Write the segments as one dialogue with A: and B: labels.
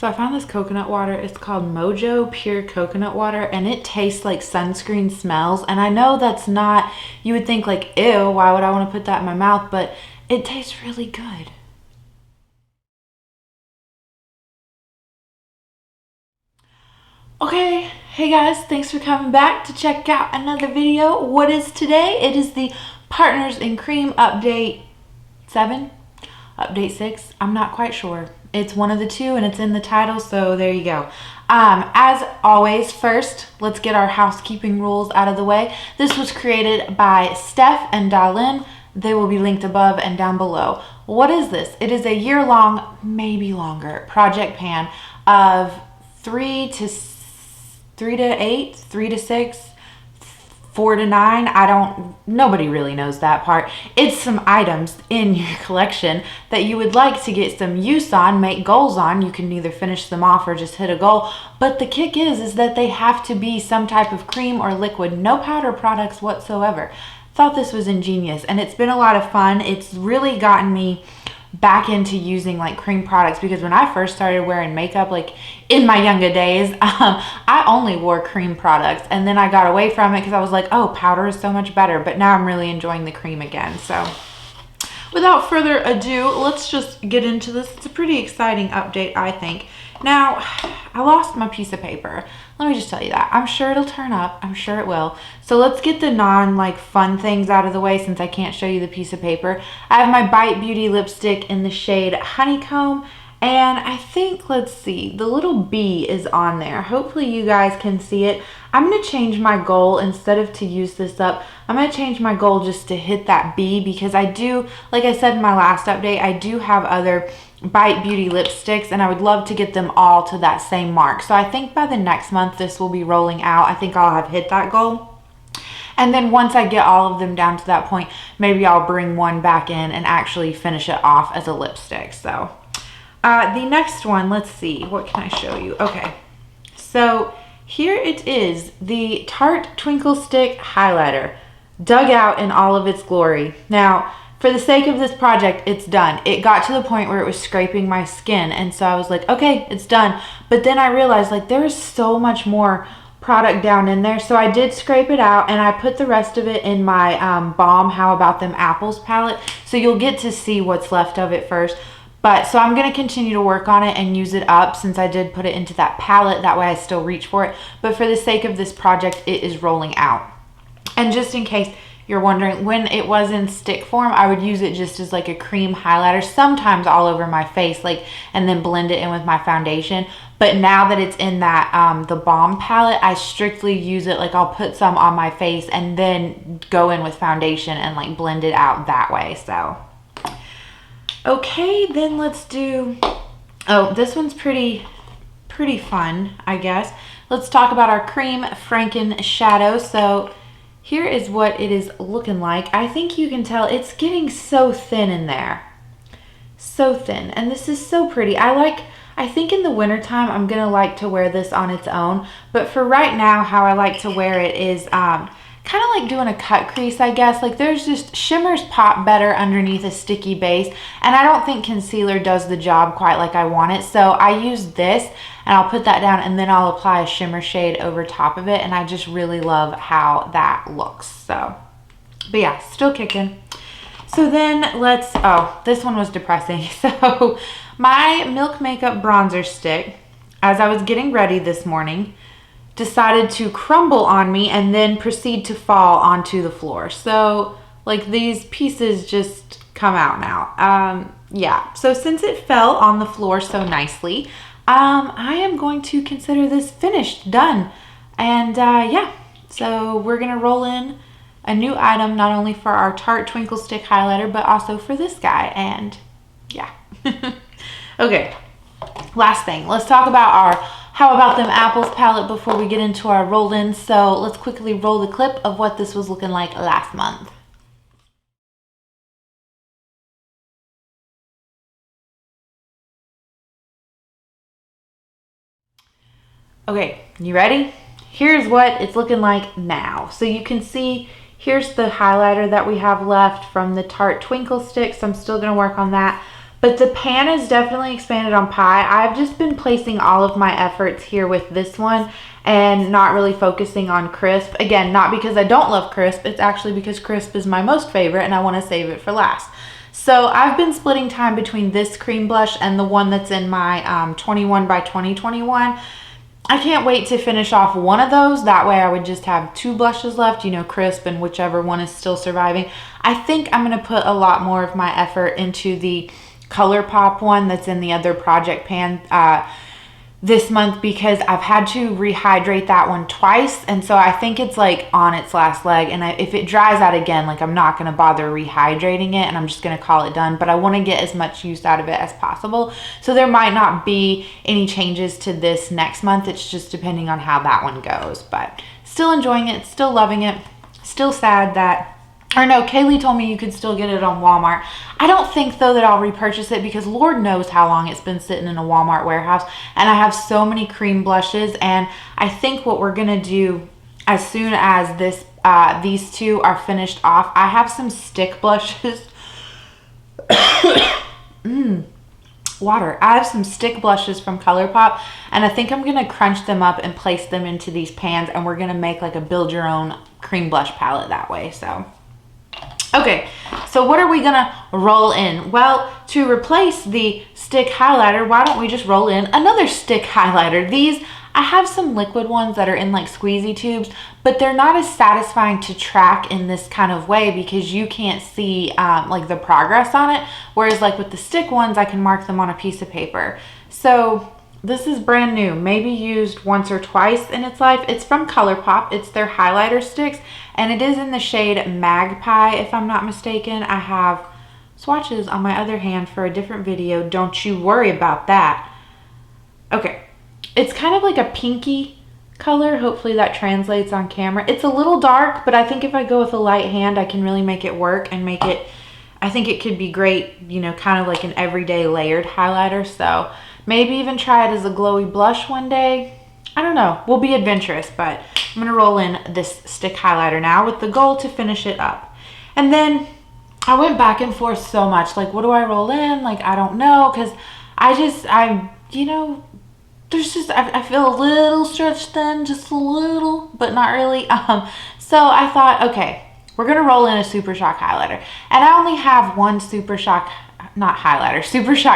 A: So I found this coconut water. It's called Mojo Pure Coconut Water, and it tastes like sunscreen smells. And I know that's not, you would think like, ew, why would I want to put that in my mouth? But it tastes really good. Okay, hey guys, thanks for coming back to check out another video. What is today? It is the Partners in Cream update 7, update 6. I'm not quite sure. It's one of the two and it's in the title, so there you go. As always, first, let's get our housekeeping rules out of the way. This was created by Steph and DaLin. They will be linked above and down below. What is this? It is a year-long, maybe longer, project pan of 3 to 8, 3 to 6, 4 to 9. Nobody really knows that part. It's some items in your collection that you would like to get some use on, make goals on. You can either finish them off or just hit a goal. But the kick is that they have to be some type of cream or liquid, no powder products whatsoever. Thought this was ingenious and it's been a lot of fun. It's really gotten me back into using like cream products, because when I first started wearing makeup, like in my younger days, I only wore cream products, and then I got away from it because I was like, oh, powder is so much better. But now I'm really enjoying the cream again. So without further ado, let's just get into this. It's a pretty exciting update, I think. Now, I lost my piece of paper. Let me just tell you that. I'm sure it'll turn up. I'm sure it will. So let's get the fun things out of the way since I can't show you the piece of paper. I have my Bite Beauty lipstick in the shade Honeycomb. And I think, let's see, the little bee is on there. Hopefully you guys can see it. I'm going to change my goal. Instead of to use this up, I'm going to change my goal just to hit that bee, because I do, like I said in my last update, I do have other Bite Beauty lipsticks and I would love to get them all to that same mark. So I think by the next month this will be rolling out. I think I'll have hit that goal. And then once I get all of them down to that point, maybe I'll bring one back in and actually finish it off as a lipstick. So the next one, let's see, what can I show you? Okay, so here it is, the Tarte Twinkle Stick highlighter, dug out in all of its glory. Now, for the sake of this project, it's done. It got to the point where it was scraping my skin, and so I was like, okay, it's done. But then I realized like there is so much more product down in there, so I did scrape it out and I put the rest of it in my Balm How About Them Apples palette, so you'll get to see what's left of it first. But so I'm going to continue to work on it and use it up, since I did put it into that palette. That way I still reach for it. But for the sake of this project, it is rolling out. And just in case you're wondering, when it was in stick form, I would use it just as like a cream highlighter, sometimes all over my face, like, and then blend it in with my foundation. But now that it's in that the Balm palette, I strictly use it, like I'll put some on my face and then go in with foundation and like blend it out that way. So okay, then let's do, oh, this one's pretty fun, I guess. Let's talk about our cream Franken shadow. So here is what it is looking like. I think you can tell it's getting so thin in there. So thin. And this is so pretty. I think in the wintertime, I'm going to like to wear this on its own. But for right now, how I like to wear it is kind of like doing a cut crease, I guess. Like there's just, shimmers pop better underneath a sticky base. And I don't think concealer does the job quite like I want it. So I use this and I'll put that down and then I'll apply a shimmer shade over top of it. And I just really love how that looks. So, but yeah, still kicking. So then let's, oh, this one was depressing. So my Milk Makeup bronzer stick, as I was getting ready this morning, decided to crumble on me and then proceed to fall onto the floor. So like these pieces just come out now. Yeah, so since it fell on the floor so nicely, I am going to consider this finished, done. And yeah, so we're gonna roll in a new item, not only for our Tarte Twinkle Stick highlighter, but also for this guy. And yeah. Okay, last thing, let's talk about our How About Them Apples palette before we get into our roll-in. So let's quickly roll the clip of what this was looking like last month. Okay, you ready? Here's what it's looking like now. So you can see, here's the highlighter that we have left from the Tarte Twinkle Stick. So I'm still gonna work on that. But the pan is definitely expanded on Pie. I've just been placing all of my efforts here with this one and not really focusing on Crisp. Again, not because I don't love Crisp. It's actually because Crisp is my most favorite and I want to save it for last. So I've been splitting time between this cream blush and the one that's in my 21 by 2021. I can't wait to finish off one of those. That way I would just have 2 blushes left, you know, Crisp and whichever one is still surviving. I think I'm going to put a lot more of my effort into the ColourPop one that's in the other project pan this month, because I've had to rehydrate that one twice, and so I think it's like on its last leg, and if it dries out again, like I'm not going to bother rehydrating it and I'm just going to call it done. But I want to get as much use out of it as possible, so there might not be any changes to this next month. It's just depending on how that one goes, but still enjoying it, still loving it. Still sad that, or no, Kaylee told me you could still get it on Walmart. I don't think though that I'll repurchase it, because Lord knows how long it's been sitting in a Walmart warehouse, and I have so many cream blushes. And I think what we're gonna do as soon as this these two are finished off, I have some stick blushes. Water. I have some stick blushes from ColourPop, and I think I'm gonna crunch them up and place them into these pans, and we're gonna make like a build your own cream blush palette that way. So okay, so what are we gonna roll in? Well, to replace the stick highlighter, why don't we just roll in another stick highlighter? These, I have some liquid ones that are in like squeezy tubes, but they're not as satisfying to track in this kind of way because you can't see like the progress on it. Whereas like with the stick ones, I can mark them on a piece of paper. So this is brand new, maybe used once or twice in its life. It's from ColourPop. It's their highlighter sticks, and it is in the shade Magpie, if I'm not mistaken. I have swatches on my other hand for a different video. Don't you worry about that. Okay, it's kind of like a pinky color. Hopefully that translates on camera. It's a little dark, but I think if I go with a light hand, I can really make it work and make it, I think it could be great, you know, kind of like an everyday layered highlighter. So maybe even try it as a glowy blush one day. I don't know. We'll be adventurous, but I'm going to roll in this stick highlighter now with the goal to finish it up. And then I went back and forth so much. Like, what do I roll in? Like, I don't know, because you know, there's just, I feel a little stretched thin, just a little, but not really. So I thought, okay, we're going to roll in a Supershock highlighter. And I only have one Supershock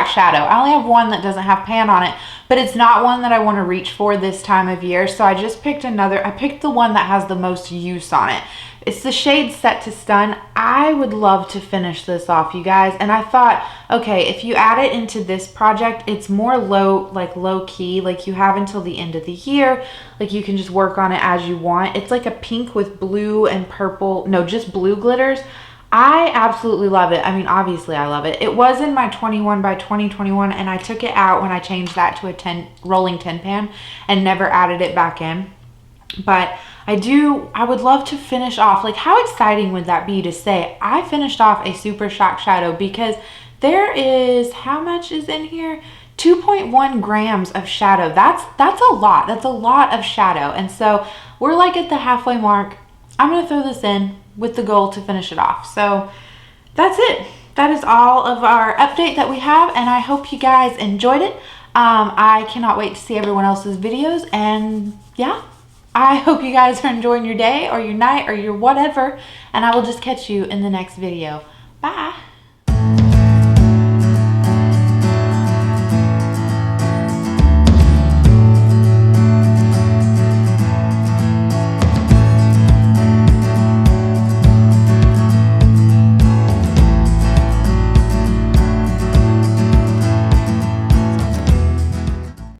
A: shadow. I only have one that doesn't have pan on it, but it's not one that I want to reach for this time of year. So I just picked I picked the one that has the most use on it. It's the shade Set to Stun. I would love to finish this off, you guys. And I thought, okay, if you add it into this project, it's more low key, like you have until the end of the year. Like you can just work on it as you want. It's like a pink with blue and purple, no, just blue glitters. I absolutely love it. I mean, obviously I love it. It was in my 21 by 2021, and I took it out when I changed that to a rolling tin pan and never added it back in. But I would love to finish off, like how exciting would that be to say I finished off a Supershock shadow, because there is, how much is in here? 2.1 grams of shadow. That's a lot. That's a lot of shadow. And so we're like at the halfway mark. I'm going to throw this in with the goal to finish it off. So that's it. That is all of our update that we have, and I hope you guys enjoyed it. I cannot wait to see everyone else's videos, and yeah, I hope you guys are enjoying your day or your night or your whatever, and I will just catch you in the next video. Bye.